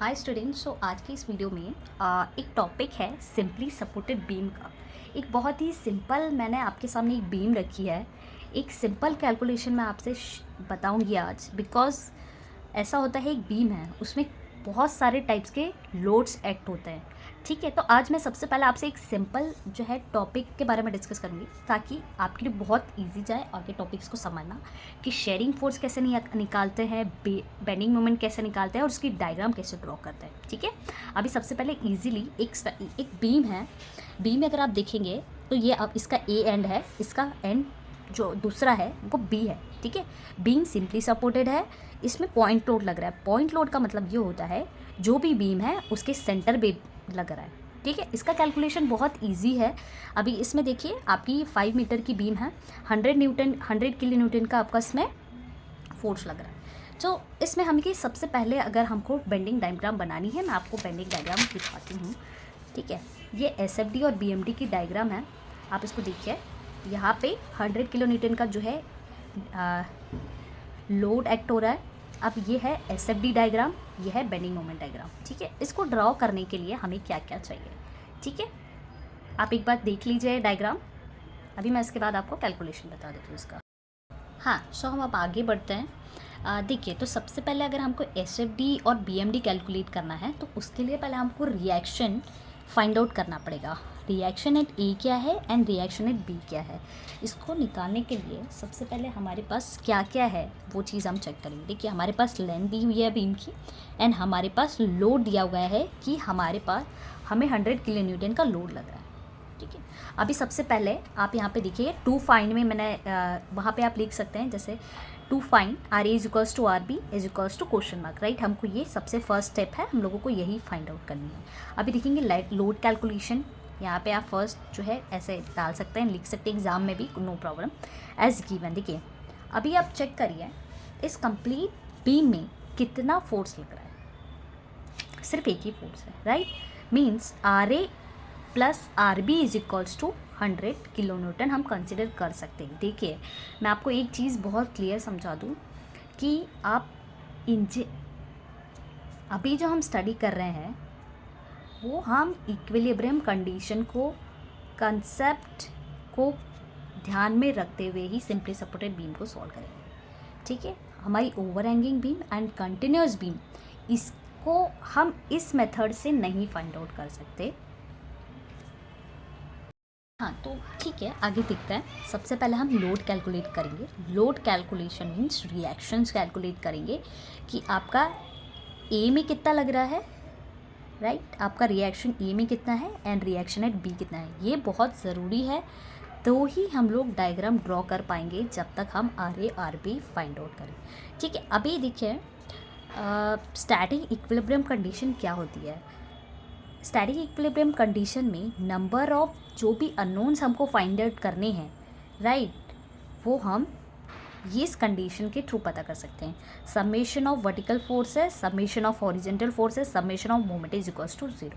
Hi students. आज की इस वीडियो में एक टॉपिक है सिंपली सपोर्टेड बीम का। एक बहुत ही सिंपल मैंने आपके सामने एक बीम रखी है। एक सिंपल कैलकुलेशन मैं आपसे बताऊंगी आज, बिकॉज ऐसा होता है एक बीम है उसमें बहुत सारे टाइप्स के लोड्स एक्ट होते हैं। ठीक है, तो आज मैं सबसे पहले आपसे एक सिंपल जो है टॉपिक के बारे में डिस्कस करूँगी ताकि आपके लिए बहुत इजी जाए आगे टॉपिक्स को समझना कि शेयरिंग फोर्स कैसे निकालते हैं, बेंडिंग मोमेंट कैसे निकालते हैं और उसकी डायग्राम कैसे ड्रॉ करते हैं। ठीक है, अभी सबसे पहले इजीली एक बीम है। बीम में अगर आप देखेंगे तो ये अब इसका ए एंड है, इसका एंड जो दूसरा है वो बी है। ठीक है, बीम सिंपली सपोर्टेड है, इसमें पॉइंट लोड लग रहा है। पॉइंट लोड का मतलब ये होता है जो भी बीम है उसके सेंटर पे लग रहा है। ठीक है, इसका कैलकुलेशन बहुत इजी है। अभी इसमें देखिए आपकी 5 मीटर की बीम है, 100 किलो न्यूटन का आपका इसमें फोर्स लग रहा है। तो इसमें हमकी सबसे पहले अगर हमको बेंडिंग डायग्राम बनानी है, मैं आपको बेंडिंग डायग्राम दिखाती हूँ। ठीक है, ये एसएफडी और बीएमडी की डायग्राम है। आप इसको देखिए, यहाँ पे 100 किलो न्यूटन का जो है लोड एक्ट हो रहा है। अब ये है एसएफडी डायग्राम, ये है बेंडिंग मोमेंट डायग्राम। ठीक है, इसको ड्रॉ करने के लिए हमें क्या क्या चाहिए, ठीक है, आप एक बार देख लीजिए डायग्राम। अभी मैं इसके बाद आपको कैलकुलेशन बता देती हूँ इसका। हाँ, सो हम अब आगे बढ़ते हैं। देखिए, तो सबसे पहले अगर हमको एसएफडी और बीएमडी कैलकुलेट करना है तो उसके लिए पहले हमको रिएक्शन फाइंड आउट करना पड़ेगा। रिएक्शन एट ए क्या है एंड रिएक्शन एट बी क्या है, इसको निकालने के लिए सबसे पहले हमारे पास क्या क्या है वो चीज़ हम चेक करेंगे। देखिए, हमारे पास लेंथ दी हुई है बीम की एंड हमारे पास लोड दिया हुआ है कि हमारे पास हमें 100 किलो न्यूटन का लोड लग रहा है। ठीक है, अभी सबसे पहले आप यहाँ पे देखिए टू फाइंड में मैंने वहाँ पे आप लिख सकते हैं जैसे to find R A is equals to R B is equals to question mark, right. हमको ये सबसे फर्स्ट स्टेप है, हम लोगों को यही फाइंड आउट करनी है। अभी देखेंगे लोड कैलकुलेशन, यहाँ पे आप फर्स्ट जो है ऐसे डाल सकते हैं, लिख सकते हैं एग्जाम में भी, नो प्रॉब्लम, एज गिवन। देखिए, अभी आप चेक करिए इस कंप्लीट बीम में कितना फोर्स लग रहा है। सिर्फ एक ही फोर्स है, right. Means R A plus R B is equals to 100 kilo newton हम कंसिडर कर सकते हैं। देखिए, मैं आपको एक चीज़ बहुत क्लियर समझा दूँ कि आप अभी जो हम स्टडी कर रहे हैं वो हम इक्विलिब्रियम कंडीशन को, कंसेप्ट को ध्यान में रखते हुए ही सिंपली सपोर्टेड बीम को सॉल्व करेंगे। ठीक है, हमारी overhanging beam and continuous beam, इसको हम इस मेथड से नहीं फाइंड आउट कर सकते। हाँ, तो ठीक है, आगे दिखता है। सबसे पहले हम लोड कैलकुलेट करेंगे। Load calculation means reactions calculate करेंगे कि आपका ए में कितना लग रहा है, राइट। आपका रिएक्शन ए में कितना है एंड रिएक्शन एट बी कितना है, ये बहुत ज़रूरी है। तो ही हम लोग डायग्राम ड्रॉ कर पाएंगे जब तक हम R A R B find out करें। ठीक है, अभी देखिए स्टैटिक इक्विलिब्रियम कंडीशन क्या होती है। स्टैटिक इक्विलिब्रियम कंडीशन में नंबर ऑफ जो भी अननोन्स हमको फाइंड आउट करने हैं, राइट, वो हम ये इस कंडीशन के थ्रू पता कर सकते हैं। Summation of vertical forces, summation of horizontal forces, summation of moment is equals to 0।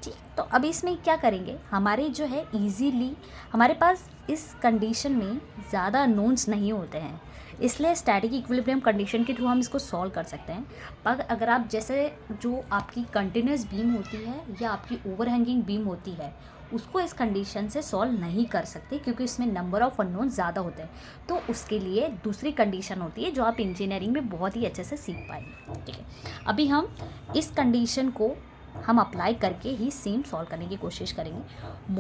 ठीक, तो अब इसमें क्या करेंगे, हमारे जो है इजीली हमारे पास इस कंडीशन में ज़्यादा अननोन्स नहीं होते हैं, इसलिए स्टैटिक इक्विलिब्रियम कंडीशन के थ्रू हम इसको सॉल्व कर सकते हैं। पर अगर आप जैसे जो आपकी कंटिन्यूस बीम होती है या आपकी ओवरहैंगिंग बीम होती है उसको इस कंडीशन से सॉल्व नहीं कर सकते क्योंकि इसमें नंबर ऑफ़ अननोन ज़्यादा होते हैं। तो उसके लिए दूसरी कंडीशन होती है जो आप इंजीनियरिंग में बहुत ही अच्छे से सीख पाएंगे। ठीक है, अभी हम इस कंडीशन को हम अप्लाई करके ही सेम सॉल्व करने की कोशिश करेंगे।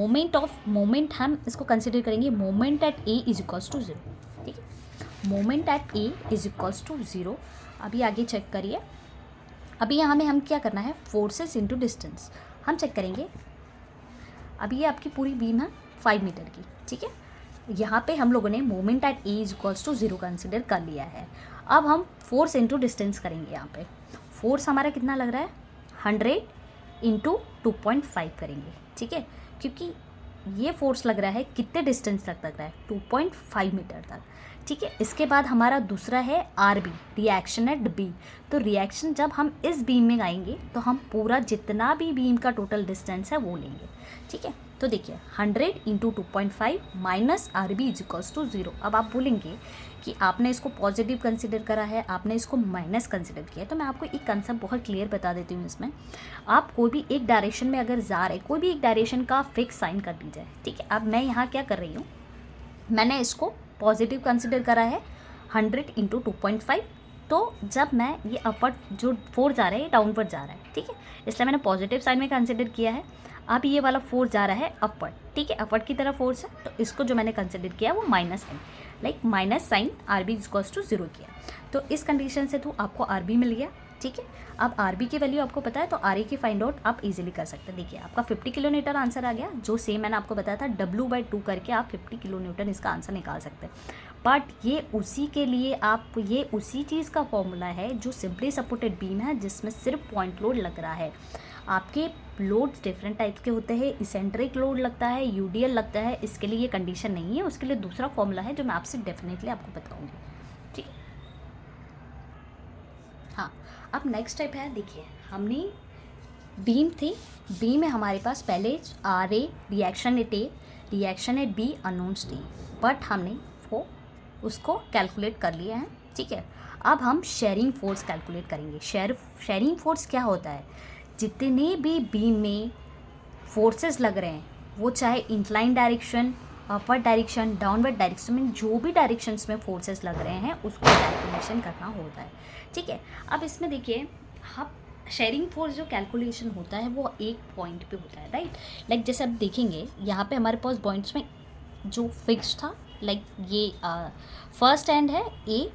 मोमेंट हम इसको कंसिडर करेंगे moment at A is equals to 0। ठीक है, moment at A is equals to 0। अभी आगे चेक करिए, अभी यहाँ में हम क्या करना है, फोर्सेस इनटू डिस्टेंस हम चेक करेंगे। अभी ये आपकी पूरी बीम है 5 मीटर की। ठीक है, यहाँ पे हम लोगों ने moment at A is equals to 0 consider कर लिया है। अब हम फोर्स इनटू डिस्टेंस करेंगे। यहाँ पे फोर्स हमारा कितना लग रहा है, 100 इंटू 2.5 करेंगे। ठीक है, क्योंकि ये फोर्स लग रहा है कितने डिस्टेंस तक लग रहा है, 2.5 मीटर तक। ठीक है, इसके बाद हमारा दूसरा है R B, reaction at B. तो रिएक्शन जब हम इस बीम में आएंगे तो हम पूरा जितना भी बीम का टोटल डिस्टेंस है वो लेंगे। ठीक है, तो देखिए 100 into 2.5 minus R B is equals to 0। अब आप बोलेंगे कि आपने इसको पॉजिटिव कंसिडर करा है, आपने इसको माइनस कंसिडर किया है, तो मैं आपको एक कंसेप्ट बहुत क्लियर बता देती हूँ इसमें। आप कोई भी एक डायरेक्शन में अगर जा रहे, कोई भी एक डायरेक्शन का फिक्स साइन कर लीजिए, ठीक है। अब मैं यहाँ क्या कर रही हूँ, मैंने इसको पॉजिटिव कंसिडर करा है 100 इंटू 2.5। तो जब मैं ये अपवर्ड जो फोर्स जा रहा है ये डाउनवर्ड जा रहा है, ठीक है, इसलिए मैंने पॉजिटिव साइन में कंसिडर किया है। अब ये वाला फोर्स जा रहा है अपवर्ड, ठीक है, अपवर्ड की तरफ फोर्स है, तो इसको जो मैंने कंसिडर किया वो minus sign, like minus sign R B equals to 0 किया। तो इस कंडीशन से तो आपको आर बी मिल गया, ठीक है। अब आर बी की वैल्यू आपको पता है, तो आर ए की फाइंड आउट आप इजीली कर सकते हैं। देखिए आपका 50 किलो न्यूटन आंसर आ गया, जो सेम मैंने आपको बताया था W/2 करके आप 50 किलो न्यूटन इसका आंसर निकाल सकते हैं। बट ये उसी के लिए आप, ये उसी चीज़ का फॉर्मूला है जो सिंपली सपोर्टेड बीम है, जिसमें सिर्फ पॉइंट लोड लग रहा है। आपके लोड्स डिफरेंट टाइप्स के होते हैं, इसेंट्रिक लोड लगता है, यूडीएल लगता है, इसके लिए ये कंडीशन नहीं है, उसके लिए दूसरा फॉर्मूला है जो मैं आपसे डेफिनेटली आपको बताऊँगी, ठीक है। हाँ, अब नेक्स्ट स्टेप है, देखिए हमने बीम थी, बीम में हमारे पास पहले R A, reaction at A, reaction at B unknowns थी, बट हमने वो उसको कैलकुलेट कर लिया है, ठीक है। अब हम शेयरिंग फोर्स कैलकुलेट करेंगे। शेयरिंग फोर्स क्या होता है, जितने भी बीम में फोर्सेस लग रहे हैं, वो चाहे incline direction, upward direction, downward direction में जो भी डायरेक्शंस में फोर्सेस लग रहे हैं उसको कैलकुलेशन करना होता है, ठीक है। अब इसमें देखिए हम शेयरिंग फोर्स जो कैलकुलेशन होता है वो एक पॉइंट पे होता है, राइट। लाइक जैसे आप देखेंगे यहाँ पे हमारे पास पॉइंट्स में जो फिक्स था, लाइक ये फर्स्ट एंड है ए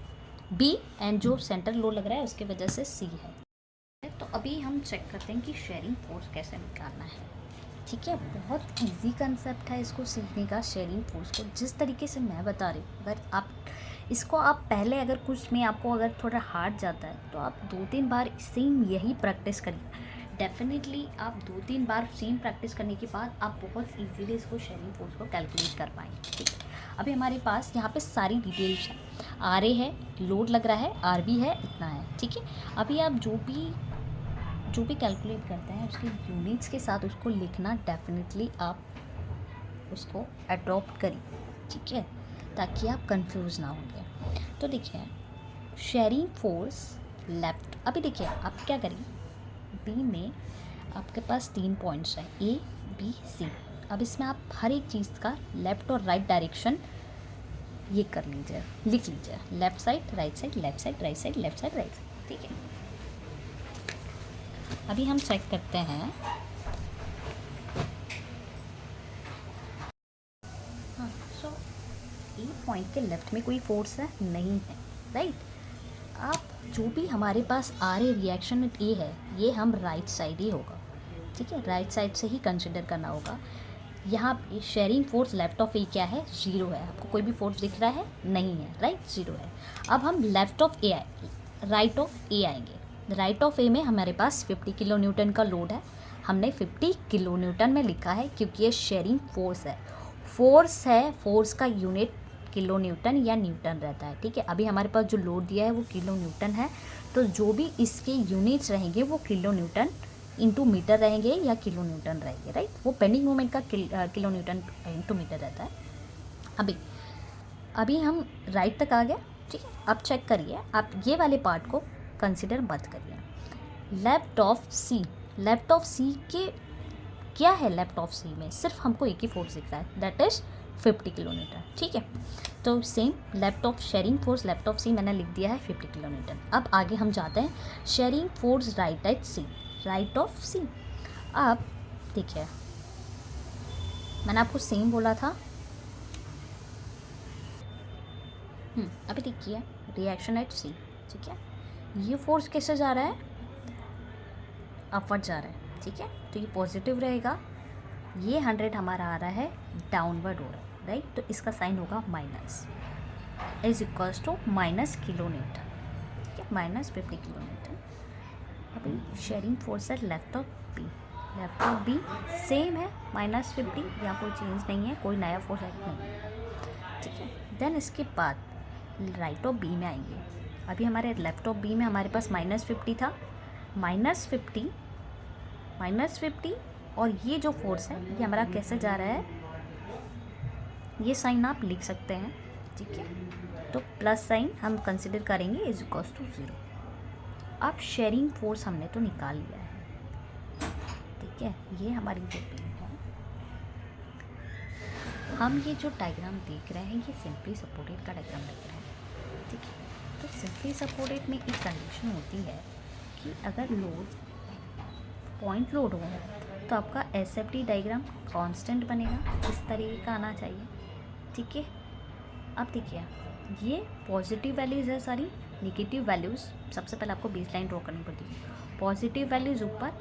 बी, एंड जो सेंटर लोड लग रहा है उसके वजह से सी है। तो अभी हम चेक करते हैं कि शेयरिंग फोर्स कैसे निकालना है, ठीक है। बहुत इजी कंसेप्ट है इसको सीखने का, शेयरिंग फोर्स को जिस तरीके से मैं बता रही हूँ। अगर आप इसको आप पहले अगर कुछ में आपको अगर थोड़ा हार्ड जाता है तो आप 2-3 बार सेम यही प्रैक्टिस करिए। डेफिनेटली आप 2-3 बार सेम प्रैक्टिस करने के बाद आप बहुत इजीली इसको शेयरिंग फोर्स को कैलकुलेट कर पाएंगे, ठीक है। अभी हमारे पास यहाँ पे सारी डिटेल्स हैं, आर ए है, लोड लग रहा है, आर बी है, इतना है, ठीक है। अभी आप जो भी कैलकुलेट करते हैं उसके यूनिट्स के साथ उसको लिखना, डेफिनेटली आप उसको अडॉप्ट करिए, ठीक है, ताकि आप कंफ्यूज ना होंगे। तो देखिए शेयरिंग फोर्स लेफ्ट, अभी देखिए आप क्या करिए, बी में आपके पास 3 पॉइंट्स हैं, ए बी सी। अब इसमें आप हर एक चीज़ का लेफ़्ट और राइट डायरेक्शन ये कर लीजिए, लिख लीजिए, left side right side, left side right side, left side right side, ठीक है। अभी हम चेक करते हैं, हाँ, सो ए पॉइंट के लेफ्ट में कोई फोर्स है नहीं है, राइट। आप जो भी हमारे पास आर ए रिएक्शन एट ए है, ये हम राइट साइड ही होगा, ठीक है, राइट साइड से ही कंसिडर करना होगा। यहाँ पे शेयरिंग फोर्स लेफ्ट ऑफ ए क्या है, 0 है। आपको कोई भी फोर्स दिख रहा है नहीं है, राइट, 0 है। अब हम left of A right of A आएंगे। राइट ऑफ ए में हमारे पास 50 किलो न्यूटन का लोड है, हमने 50 किलो न्यूटन में लिखा है क्योंकि ये शेयरिंग फोर्स है। फोर्स का यूनिट किलो न्यूटन या न्यूटन रहता है, ठीक है। अभी हमारे पास जो लोड दिया है वो किलो न्यूटन है, तो जो भी इसके यूनिट्स रहेंगे वो किलो न्यूटन इंटू मीटर रहेंगे या किलो न्यूटन रहेंगे, राइट। वो बेंडिंग मोमेंट का किलो न्यूटन इंटू मीटर रहता है। अभी हम राइट तक आ गए, ठीक है। अब चेक करिए, आप ये वाले पार्ट को कंसिडर मत करिए। लेफ्ट ऑफ सी के क्या है, लेफ्ट ऑफ सी में सिर्फ हमको एक ही फोर्स दिख रहा है, दैट इज़ 50 किलो न्यूटन, ठीक है। तो same left of shearing force left of C मैंने लिख दिया है 50 किलो न्यूटन। अब आगे हम जाते हैं shearing force right at C, right of C. अब देखिए मैंने आपको सेम बोला था, अभी देखिए रिएक्शन एट सी, ठीक है। ये फोर्स कैसे जा रहा है, अपवर्ड जा रहा है, ठीक है, तो ये पॉजिटिव रहेगा। ये 100 हमारा आ रहा है डाउनवर्ड हो रहा है, राइट, तो इसका साइन होगा minus, is equals to minus kilo newton, ठीक है, माइनस 50 किलो न्यूटन। अभी शेयरिंग फोर्स है लेफ्ट ऑफ बी सेम है -50, यहाँ कोई चेंज नहीं है, कोई नया फोर्स एक्ट नहीं है, ठीक है। देन इसके बाद राइट ऑफ बी में आएंगे। अभी हमारे लेफ्ट ऑफ बी में हमारे पास -50 था, -50 और ये जो फोर्स है ये हमारा कैसे जा रहा है, ये साइन आप लिख सकते हैं, ठीक है। तो प्लस साइन हम कंसिडर करेंगे इज इक्वल्स टू 0। अब शेयरिंग फोर्स हमने तो निकाल लिया है, ठीक है। ये हमारी जो बीम है, हम ये जो डायग्राम देख रहे हैं ये सिंपली सपोर्टेड का डायग्राम देख रहे हैं, ठीक है। तो सिंपली सपोर्टेड में एक कंडीशन होती है कि अगर लोड पॉइंट लोड हो तो आपका एसएफटी डायग्राम कांस्टेंट बनेगा, इस तरीके का आना चाहिए, ठीक है। अब देखिए ये पॉजिटिव वैल्यूज़ है सारी, नेगेटिव वैल्यूज़ सबसे पहले आपको बेस लाइन ड्रॉ करनी पड़ती है, पॉजिटिव वैल्यूज़ ऊपर,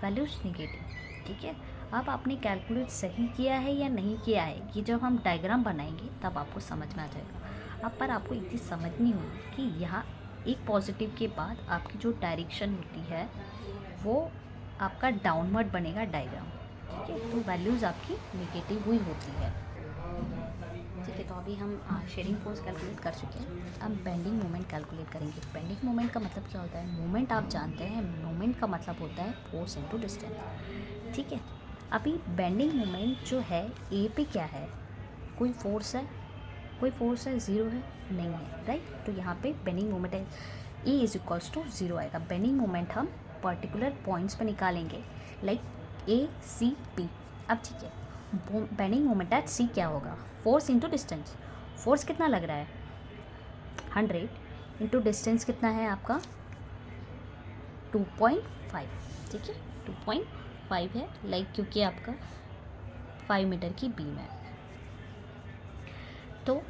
वैल्यूज़ नेगेटिव, ठीक है। अब आपने कैलकुलेट सही किया है या नहीं किया है ये जब हम डायग्राम बनाएंगे तब आपको समझ में आ जाएगा। अब पर आपको एक चीज़ समझनी होगी कि यहाँ एक पॉजिटिव के बाद आपकी जो डायरेक्शन होती है वो आपका डाउनवर्ड बनेगा डायग्राम, ठीक है। तो वैल्यूज़ आपकी नेगेटिव हुई होती है, ठीक है। तो अभी हम शेयरिंग फोर्स कैलकुलेट कर चुके हैं, अब बेंडिंग मोमेंट कैलकुलेट करेंगे। बेंडिंग मोमेंट का मतलब क्या होता है, मोमेंट आप जानते हैं, मोमेंट का मतलब होता है फोर्स इनटू डिस्टेंस, ठीक है। अभी बेंडिंग मोमेंट जो है ए पे क्या है, कोई फोर्स है, कोई फोर्स है, ज़ीरो है, नहीं है, राइट। तो यहाँ पे बेंडिंग मोमेंट है ए इज इक्वल्स टू 0 आएगा। बेंडिंग मोमेंट हम पर्टिकुलर पॉइंट्स पे निकालेंगे, लाइक ए सी पी। अब ठीक है, बेंडिंग मोमेंट एट सी क्या होगा, फोर्स इंटू डिस्टेंस। फोर्स कितना लग रहा है 100 इंटू डिस्टेंस कितना है आपका 2.5, ठीक है। 2.5 है, लाइक क्योंकि आपका 5 मीटर की बीम है। तो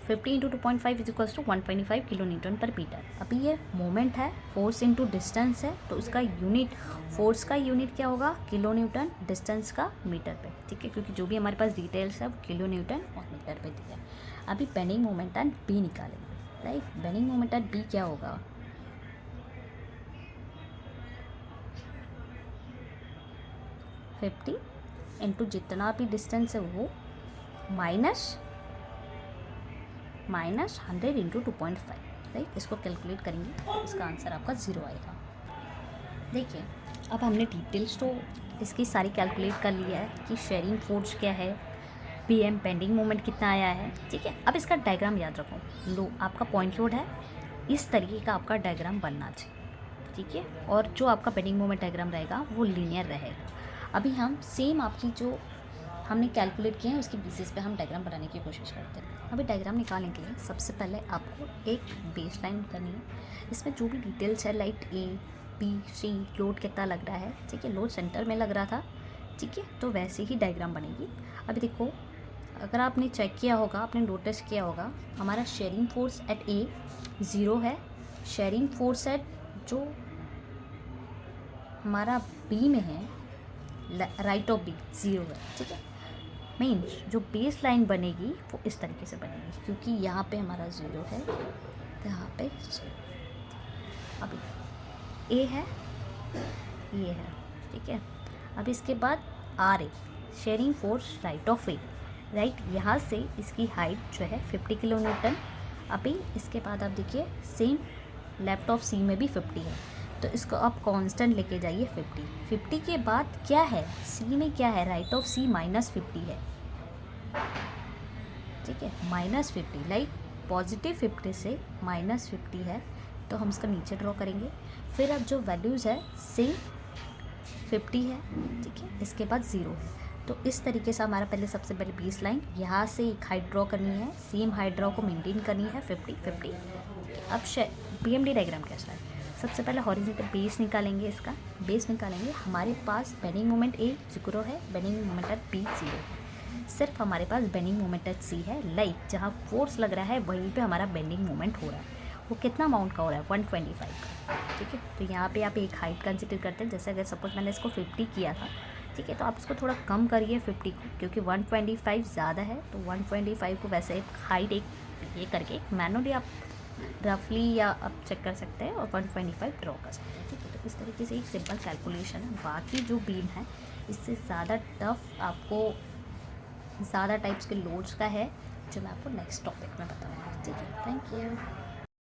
50 into 2.5 is equals to 125 kilo newton per metre. अभी ये मोमेंट है, फोर्स इंटू डिस्टेंस है, तो उसका यूनिट, फोर्स का यूनिट क्या होगा किलो न्यूटन, डिस्टेंस का मीटर पे, ठीक है। क्योंकि जो भी हमारे पास डिटेल्स है वो किलो न्यूटन और मीटर पे दिया है। अभी बेंडिंग मोमेंट एट बी निकालेंगे, right. Bending moment at B क्या होगा, फिफ्टी इंटू जितना भी डिस्टेंस है वो माइनस 100 इंटू 2.5, राइट। इसको कैलकुलेट करेंगे, इसका आंसर आपका 0 आएगा। देखिए अब हमने डिटेल्स तो इसकी सारी कैलकुलेट कर लिया है कि शेयरिंग फोर्स क्या है, पीएम बेंडिंग मोमेंट कितना आया है, ठीक है। अब इसका डायग्राम याद रखो, लो आपका पॉइंट लोड है, इस तरीके का आपका डायग्राम बनना चाहिए, ठीक है। और जो आपका बेंडिंग मोमेंट डायग्राम रहेगा वो लीनियर रहेगा। अभी हम सेम आपकी जो हमने कैलकुलेट किया है उसकी बेसिस पे हम डायग्राम बनाने की कोशिश करते हैं। अभी डायग्राम निकालने के लिए सबसे पहले आपको एक बेस लाइन करनी है, इसमें जो भी डिटेल्स है like A B C, load कितना लग रहा है, ठीक है। लोड सेंटर में लग रहा था, ठीक है, तो वैसे ही डायग्राम बनेगी। अभी देखो अगर आपने चेक किया होगा, आपने नोटिस किया होगा, हमारा शेयरिंग फोर्स एट ए 0 है, शेयरिंग फोर्स एट जो हमारा बी में है, राइट ऑफ बी 0 है, ठीक है। मीन्स जो बेस लाइन बनेगी वो इस तरीके से बनेगी, क्योंकि यहाँ पे हमारा 0 है तो यहाँ पे 0। अभी ए है, ये है, ठीक है। अब इसके बाद R A, shearing force right of A, right. यहाँ से इसकी हाइट जो है 50 किलो न्यूटन। अभी इसके बाद आप देखिए सेम लेफ्ट ऑफ सी में भी 50 है, तो इसको आप कांस्टेंट लेके जाइए 50 के बाद क्या है, सी में क्या है, राइट ऑफ सी -50 है, ठीक है, -50, लाइक पॉजिटिव 50 से -50 है, तो हम इसका नीचे ड्रॉ करेंगे। फिर अब जो वैल्यूज़ है सेम 50 है, ठीक है, इसके बाद 0 है। तो इस तरीके से हमारा पहले सबसे पहले बेस लाइन, यहाँ से एक हाइट ड्रॉ करनी है, सेम हाइट ड्रॉ को मेंटेन करनी है 50। अब पीएमडी डायग्राम कैसा है, सबसे पहले हॉरिजॉन्टल बेस निकालेंगे, इसका बेस निकालेंगे। हमारे पास बेंडिंग मोमेंट ए 0 है, बेंडिंग मोमेंट एट बी 0 है, सिर्फ हमारे पास बेंडिंग मोमेंट एट सी है, लाइक जहाँ फोर्स लग रहा है वहीं पे हमारा बेंडिंग मोमेंट हो रहा है। वो कितना अमाउंट का हो रहा है 125 का, ठीक है। तो यहाँ पे आप एक हाइट कंसिडर करते हैं, जैसे अगर सपोज मैंने इसको 50 किया था, ठीक है, तो आप इसको थोड़ा कम करिए 50 को, क्योंकि 125 ज़्यादा है, तो 125 को वैसे एक हाइट एक ये करके मैनुअली आप रफली या आप चेक कर सकते हैं और 125 ड्रॉ कर सकते हैं, ठीक है। तो इस तरीके से एक सिंपल कैलकुलेशन है। बाकी जो बीम है इससे ज़्यादा टफ आपको ज़्यादा टाइप्स के लोड्स का है, जो मैं आपको नेक्स्ट टॉपिक में बताऊँगा, ठीक है। Thank you.